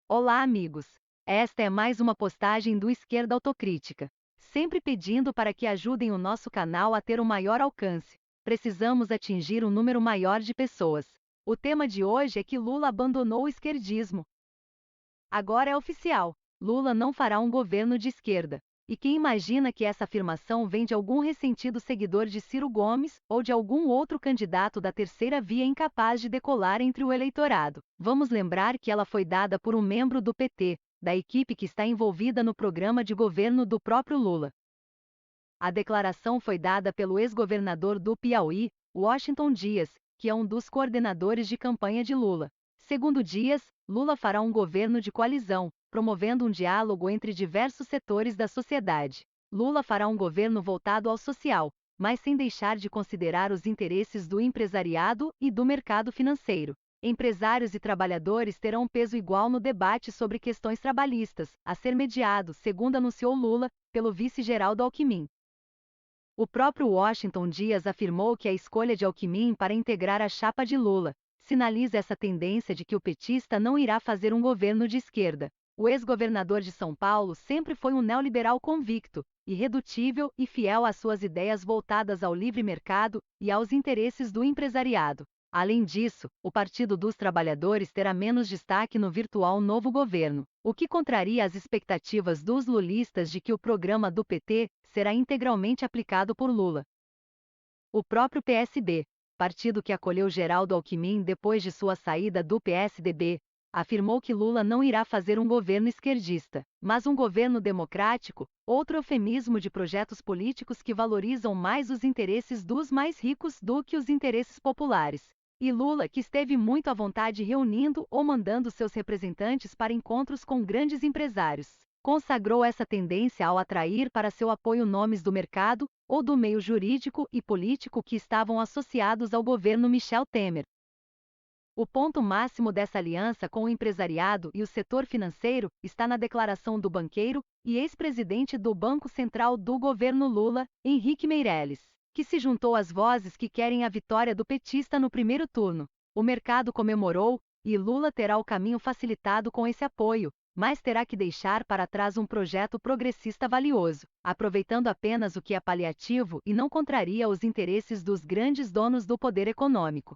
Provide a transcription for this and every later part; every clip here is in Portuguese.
Olá, amigos! Esta é mais uma postagem do Esquerda Autocrítica. Sempre pedindo para que ajudem o nosso canal a ter um maior alcance. Precisamos atingir um número maior de pessoas. O tema de hoje é que Lula abandonou o esquerdismo. Agora é oficial: Lula não fará um governo de esquerda. E quem imagina que essa afirmação vem de algum ressentido seguidor de Ciro Gomes, ou de algum outro candidato da terceira via incapaz de decolar entre o eleitorado? Vamos lembrar que ela foi dada por um membro do PT, da equipe que está envolvida no programa de governo do próprio Lula. A declaração foi dada pelo ex-governador do Piauí, Washington Dias, que é um dos coordenadores de campanha de Lula. Segundo Dias, Lula fará um governo de coalizão, promovendo um diálogo entre diversos setores da sociedade. Lula fará um governo voltado ao social, mas sem deixar de considerar os interesses do empresariado e do mercado financeiro. Empresários e trabalhadores terão um peso igual no debate sobre questões trabalhistas, a ser mediado, segundo anunciou Lula, pelo vice-geral do Alckmin. O próprio Washington Dias afirmou que a escolha de Alckmin para integrar a chapa de Lula sinaliza essa tendência de que o petista não irá fazer um governo de esquerda. O ex-governador de São Paulo sempre foi um neoliberal convicto, irredutível e fiel às suas ideias voltadas ao livre mercado e aos interesses do empresariado. Além disso, o Partido dos Trabalhadores terá menos destaque no virtual novo governo, o que contraria as expectativas dos lulistas de que o programa do PT será integralmente aplicado por Lula. O próprio PSB, partido que acolheu Geraldo Alckmin depois de sua saída do PSDB, afirmou que Lula não irá fazer um governo esquerdista, mas um governo democrático, outro eufemismo de projetos políticos que valorizam mais os interesses dos mais ricos do que os interesses populares. E Lula, que esteve muito à vontade reunindo ou mandando seus representantes para encontros com grandes empresários, consagrou essa tendência ao atrair para seu apoio nomes do mercado ou do meio jurídico e político que estavam associados ao governo Michel Temer. O ponto máximo dessa aliança com o empresariado e o setor financeiro está na declaração do banqueiro e ex-presidente do Banco Central do governo Lula, Henrique Meirelles, que se juntou às vozes que querem a vitória do petista no primeiro turno. O mercado comemorou, e Lula terá o caminho facilitado com esse apoio, mas terá que deixar para trás um projeto progressista valioso, aproveitando apenas o que é paliativo e não contraria os interesses dos grandes donos do poder econômico.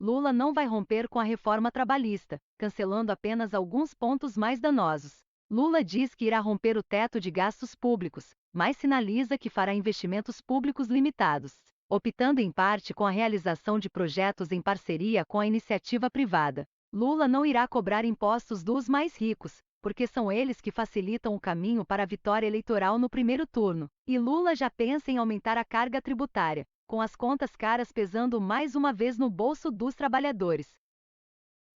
Lula não vai romper com a reforma trabalhista, cancelando apenas alguns pontos mais danosos. Lula diz que irá romper o teto de gastos públicos, mas sinaliza que fará investimentos públicos limitados, optando em parte com a realização de projetos em parceria com a iniciativa privada. Lula não irá cobrar impostos dos mais ricos, porque são eles que facilitam o caminho para a vitória eleitoral no primeiro turno. E Lula já pensa em aumentar a carga tributária, com as contas caras pesando mais uma vez no bolso dos trabalhadores.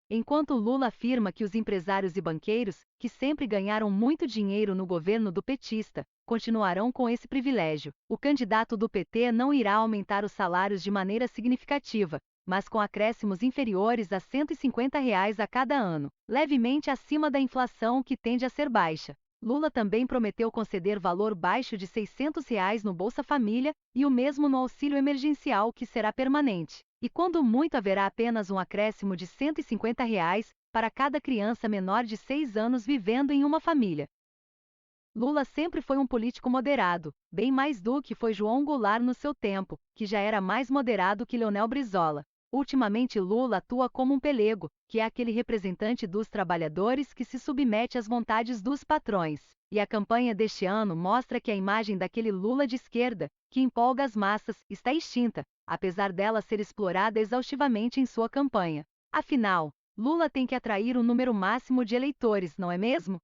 Enquanto Lula afirma que os empresários e banqueiros, que sempre ganharam muito dinheiro no governo do petista, continuarão com esse privilégio, o candidato do PT não irá aumentar os salários de maneira significativa, mas com acréscimos inferiores a R$ 150 a cada ano, levemente acima da inflação que tende a ser baixa. Lula também prometeu conceder valor baixo de R$ 600 no Bolsa Família e o mesmo no auxílio emergencial, que será permanente. E quando muito haverá apenas um acréscimo de R$ 150 para cada criança menor de 6 anos vivendo em uma família. Lula sempre foi um político moderado, bem mais do que foi João Goulart no seu tempo, que já era mais moderado que Leonel Brizola. Ultimamente Lula atua como um pelego, que é aquele representante dos trabalhadores que se submete às vontades dos patrões. E a campanha deste ano mostra que a imagem daquele Lula de esquerda, que empolga as massas, está extinta, apesar dela ser explorada exaustivamente em sua campanha. Afinal, Lula tem que atrair um número máximo de eleitores, não é mesmo?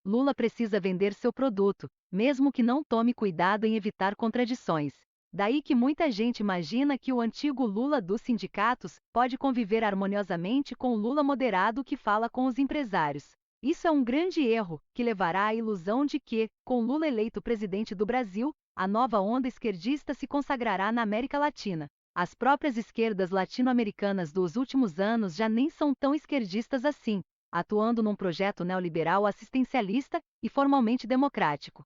Lula precisa vender seu produto, mesmo que não tome cuidado em evitar contradições. Daí que muita gente imagina que o antigo Lula dos sindicatos pode conviver harmoniosamente com o Lula moderado que fala com os empresários. Isso é um grande erro, que levará à ilusão de que, com Lula eleito presidente do Brasil, a nova onda esquerdista se consagrará na América Latina. As próprias esquerdas latino-americanas dos últimos anos já nem são tão esquerdistas assim, atuando num projeto neoliberal assistencialista e formalmente democrático.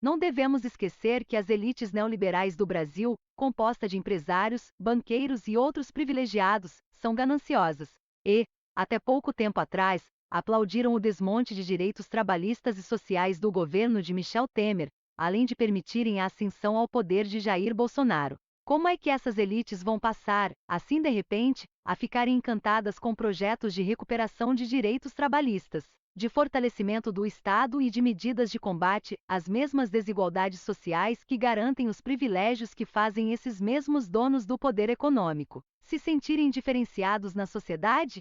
Não devemos esquecer que as elites neoliberais do Brasil, composta de empresários, banqueiros e outros privilegiados, são gananciosas. E, até pouco tempo atrás, aplaudiram o desmonte de direitos trabalhistas e sociais do governo de Michel Temer, além de permitirem a ascensão ao poder de Jair Bolsonaro. Como é que essas elites vão passar, assim de repente, a ficarem encantadas com projetos de recuperação de direitos trabalhistas, de fortalecimento do Estado e de medidas de combate às mesmas desigualdades sociais que garantem os privilégios que fazem esses mesmos donos do poder econômico se sentirem diferenciados na sociedade?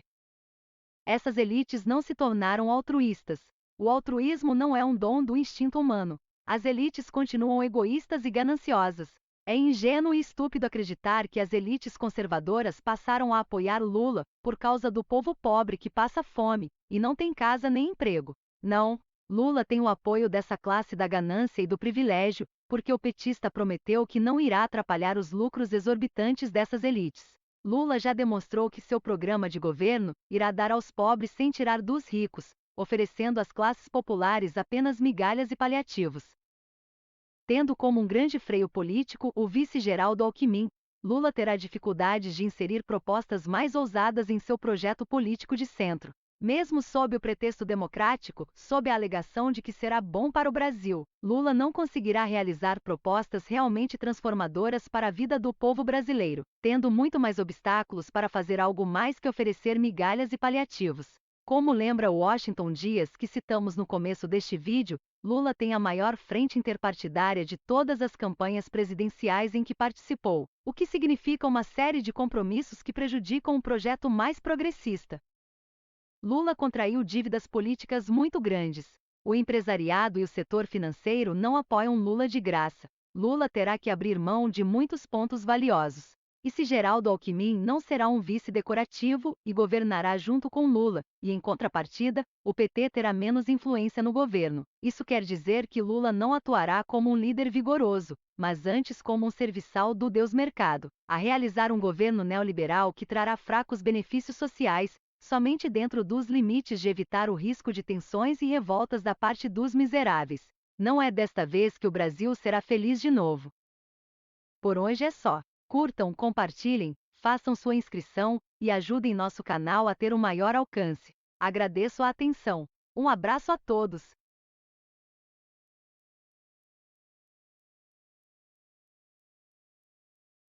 Essas elites não se tornaram altruístas. O altruísmo não é um dom do instinto humano. As elites continuam egoístas e gananciosas. É ingênuo e estúpido acreditar que as elites conservadoras passaram a apoiar Lula por causa do povo pobre que passa fome e não tem casa nem emprego. Não, Lula tem o apoio dessa classe da ganância e do privilégio, porque o petista prometeu que não irá atrapalhar os lucros exorbitantes dessas elites. Lula já demonstrou que seu programa de governo irá dar aos pobres sem tirar dos ricos, oferecendo às classes populares apenas migalhas e paliativos. Tendo como um grande freio político o vice Geraldo Alckmin, Lula terá dificuldades de inserir propostas mais ousadas em seu projeto político de centro. Mesmo sob o pretexto democrático, sob a alegação de que será bom para o Brasil, Lula não conseguirá realizar propostas realmente transformadoras para a vida do povo brasileiro, tendo muito mais obstáculos para fazer algo mais que oferecer migalhas e paliativos. Como lembra o Washington Dias que citamos no começo deste vídeo, Lula tem a maior frente interpartidária de todas as campanhas presidenciais em que participou, o que significa uma série de compromissos que prejudicam o projeto mais progressista. Lula contraiu dívidas políticas muito grandes. O empresariado e o setor financeiro não apoiam Lula de graça. Lula terá que abrir mão de muitos pontos valiosos. E se Geraldo Alckmin não será um vice decorativo e governará junto com Lula, e em contrapartida, o PT terá menos influência no governo. Isso quer dizer que Lula não atuará como um líder vigoroso, mas antes como um serviçal do Deus Mercado, a realizar um governo neoliberal que trará fracos benefícios sociais, somente dentro dos limites de evitar o risco de tensões e revoltas da parte dos miseráveis. Não é desta vez que o Brasil será feliz de novo. Por hoje é só. Curtam, compartilhem, façam sua inscrição e ajudem nosso canal a ter um maior alcance. Agradeço a atenção. Um abraço a todos.